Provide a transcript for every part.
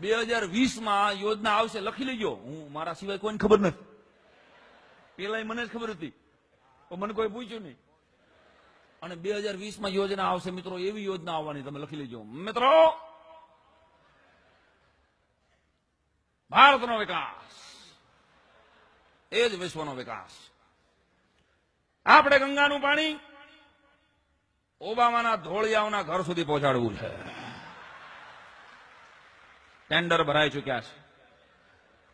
2020 યોજના આવશે, લખી લેજો. હું મારા સિવાય કોઈને ખબર નથી. પેલા મને જ ખબર હતી, પણ મને કોઈ પૂછ્યું નહીં. અને 2020 યોજના આવશે મિત્રો, એવી યોજના આવવાની, તમે લખી લેજો મિત્રો. ભારતનો વિકાસ એ જ વિશ્વનો વિકાસ. આપણે ગંગાનું પાણી ઓબામાના ધોળિયાઓના ઘર સુધી પહોંચાડવું છે. ટેન્ડર ભરાઈ ચુક્યા છે.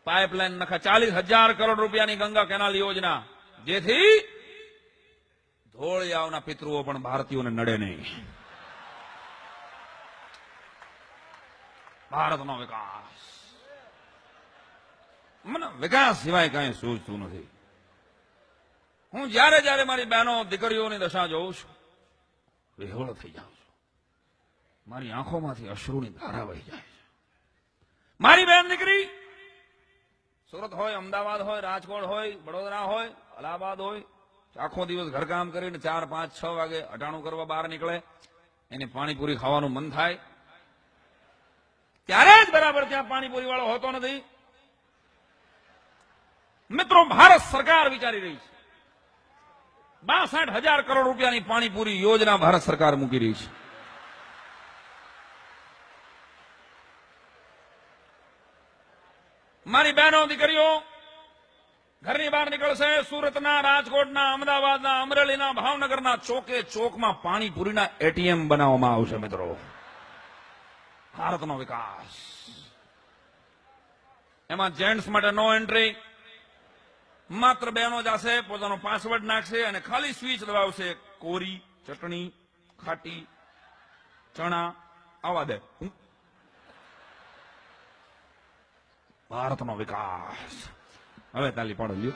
પાઇપલાઇન નખા 40,000 કરોડ રૂપિયાની ગંગા કેનાલ યોજના, જેથી ધોળિયાઓના પિતૃઓ પણ ભારતીયોને નડે નહીં. ભારતનો વિકાસ, મને વિકાસ સિવાય કઈ સૂઝતું નથી. હું જયારે જયારે મારી બહેનો દીકરીઓની દશા જોઉં છું, વિહવળ થઈ જાઉં છું. મારી આંખોમાંથી અશ્રુની ધારા વહી જાય છે. મારી બહેન દીકરી સુરત હોય, અમદાવાદ હોય, રાજકોટ હોય, વડોદરા હોય, અલ્હાબાદ હોય, આખો દિવસ ઘરકામ કરીને 4, 5, 6 વાગે અટાણું કરવા બહાર નીકળે, એને પાણીપુરી ખાવાનું મન થાય, ત્યારે જ બરાબર ત્યાં પાણીપુરી વાળો હોતો નથી. મિત્રો, ભારત સરકાર વિચારી રહી છે. 62,000 કરોડ રૂપિયાની પાણીપુરી યોજના ભારત સરકાર મૂકી રહી છે. મારી બહેનો દીકરીઓ ઘરની બહાર નીકળશે, સુરતના, રાજકોટના, અમદાવાદના, અમરેલીના, ભાવનગરના ચોકે ચોકમાં પાણીપુરીના એટીએમ બનાવવામાં આવશે. મિત્રો, ભારતનો વિકાસ. એમાં જેન્ટ્સ માટે નો એન્ટ્રી, માત્ર બહેનો જશે, પોતાનો પાસવર્ડ નાખશે અને ખાલી સ્વિચ દબાવશે. કોરી, ચટણી, ખાટી, ચણા આવા દે. ભારતનો વિકાસ. હવે તાલી પાડો લ્યો.